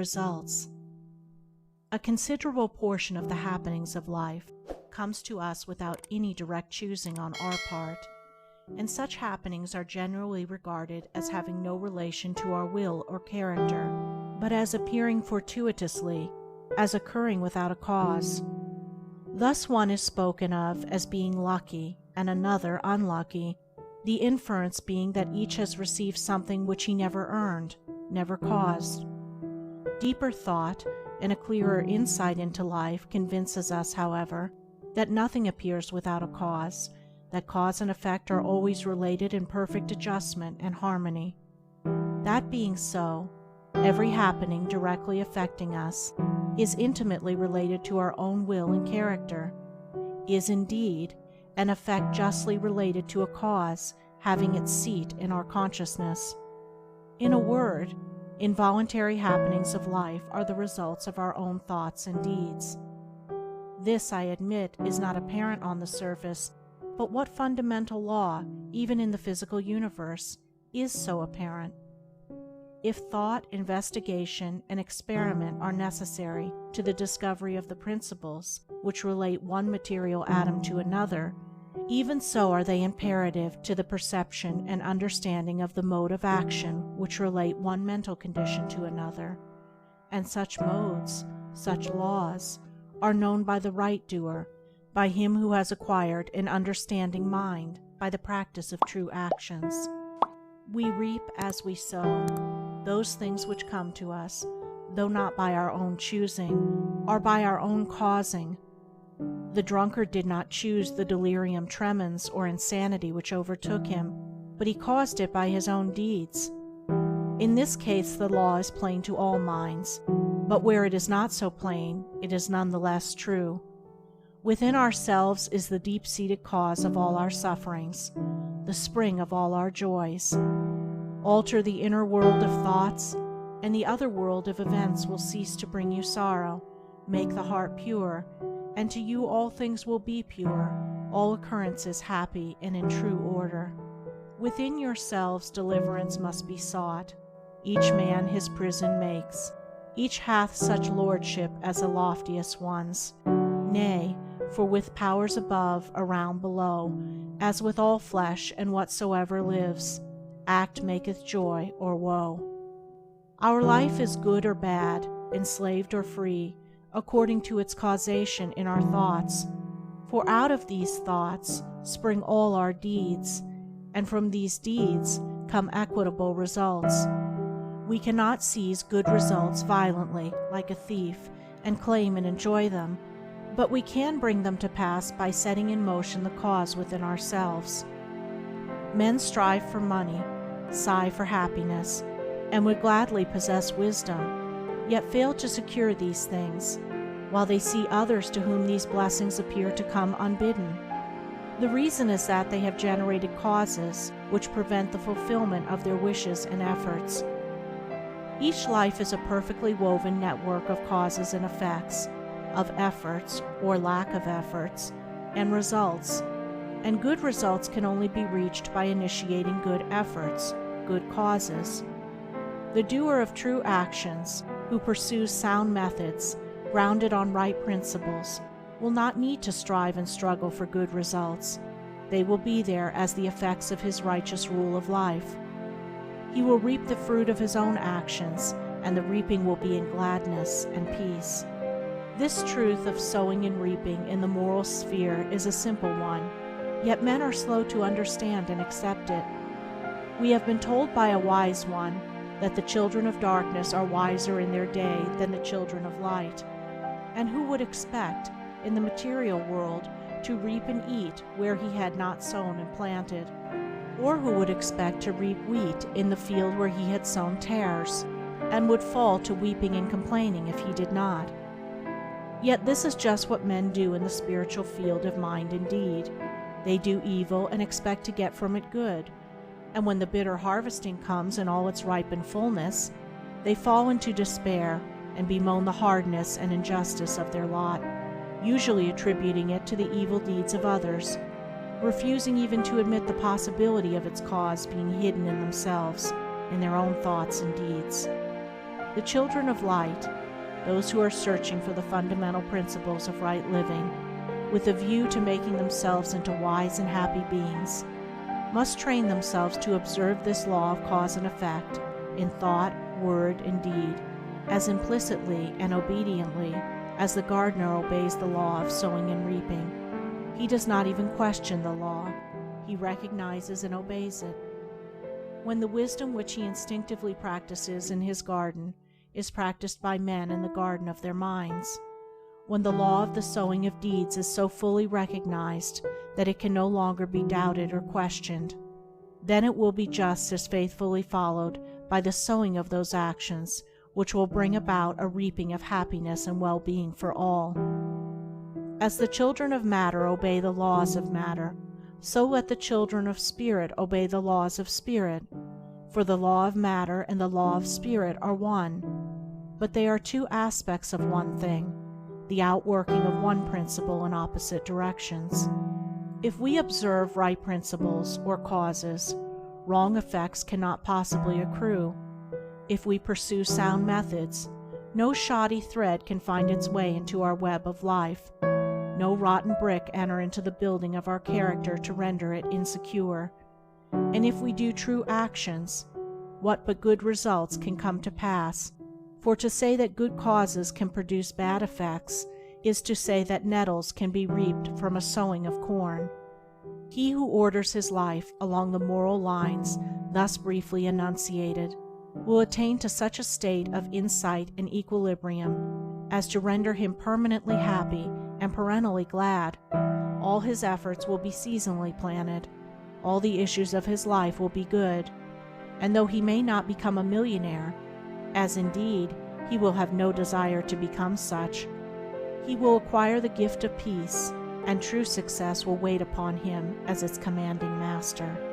results. A considerable portion of the happenings of life comes to us without any direct choosing on our part, and such happenings are generally regarded as having no relation to our will or character, but as appearing fortuitously, as occurring without a cause. Thus one is spoken of as being lucky and another unlucky, the inference being that each has received something which he never earned, never caused. Deeper thought and a clearer insight into life convinces us, however, that nothing appears without a cause, that cause and effect are always related in perfect adjustment and harmony. That being so, every happening directly affecting us is intimately related to our own will and character, is indeed an effect justly related to a cause having its seat in our consciousness. In a word, involuntary happenings of life are the results of our own thoughts and deeds. This, I admit, is not apparent on the surface, but what fundamental law, even in the physical universe, is so apparent? If thought, investigation, and experiment are necessary to the discovery of the principles which relate one material atom to another, even so are they imperative to the perception and understanding of the mode of action which relate one mental condition to another, and such modes, such laws, are known by the right doer, by him who has acquired an understanding mind by the practice of true actions. We reap as we sow. Those things which come to us, though not by our own choosing, are by our own causing. The drunkard did not choose the delirium tremens or insanity which overtook him, but he caused it by his own deeds. In this case the law is plain to all minds, but where it is not so plain, it is none the less true. Within ourselves is the deep-seated cause of all our sufferings, the spring of all our joys. Alter the inner world of thoughts, and the other world of events will cease to bring you sorrow. Make the heart pure, and to you all things will be pure, all occurrences happy and in true order. Within yourselves deliverance must be sought. Each man his prison makes. Each hath such lordship as the loftiest ones. Nay, for with powers above, around, below, as with all flesh and whatsoever lives, act maketh joy or woe. Our life is good or bad, enslaved or free, according to its causation in our thoughts. For out of these thoughts spring all our deeds, and from these deeds come equitable results. We cannot seize good results violently, like a thief, and claim and enjoy them, but we can bring them to pass by setting in motion the cause within ourselves. Men strive for money, sigh for happiness, and would gladly possess wisdom, yet fail to secure these things, while they see others to whom these blessings appear to come unbidden. The reason is that they have generated causes which prevent the fulfillment of their wishes and efforts. Each life is a perfectly woven network of causes and effects, of efforts or lack of efforts, and results, and good results can only be reached by initiating good efforts, good causes. The doer of true actions, who pursues sound methods, grounded on right principles, will not need to strive and struggle for good results. They will be there as the effects of his righteous rule of life. He will reap the fruit of his own actions, and the reaping will be in gladness and peace. This truth of sowing and reaping in the moral sphere is a simple one, yet men are slow to understand and accept it. We have been told by a wise one that the children of darkness are wiser in their day than the children of light. And who would expect, in the material world, to reap and eat where he had not sown and planted? Or who would expect to reap wheat in the field where he had sown tares, and would fall to weeping and complaining if he did not? Yet this is just what men do in the spiritual field of mind and deed. They do evil and expect to get from it good, and when the bitter harvesting comes in all its ripened fullness, they fall into despair and bemoan the hardness and injustice of their lot, usually attributing it to the evil deeds of others, refusing even to admit the possibility of its cause being hidden in themselves, in their own thoughts and deeds. The children of light, those who are searching for the fundamental principles of right living, with a view to making themselves into wise and happy beings, must train themselves to observe this law of cause and effect in thought, word, and deed, as implicitly and obediently as the gardener obeys the law of sowing and reaping. He does not even question the law. He recognizes and obeys it. When the wisdom which he instinctively practices in his garden is practiced by men in the garden of their minds, when the law of the sowing of deeds is so fully recognized that it can no longer be doubted or questioned, then it will be just as faithfully followed by the sowing of those actions which will bring about a reaping of happiness and well-being for all. As the children of matter obey the laws of matter, so let the children of spirit obey the laws of spirit, for the law of matter and the law of spirit are one, but they are two aspects of one thing, the outworking of one principle in opposite directions. If we observe right principles or causes, wrong effects cannot possibly accrue. If we pursue sound methods, no shoddy thread can find its way into our web of life, no rotten brick enter into the building of our character to render it insecure. And if we do true actions, what but good results can come to pass? For to say that good causes can produce bad effects is to say that nettles can be reaped from a sowing of corn. He who orders his life along the moral lines thus briefly enunciated will attain to such a state of insight and equilibrium as to render him permanently happy and perennially glad. All his efforts will be seasonally planted. All the issues of his life will be good. And though he may not become a millionaire, as indeed he will have no desire to become such, he will acquire the gift of peace, and true success will wait upon him as its commanding master.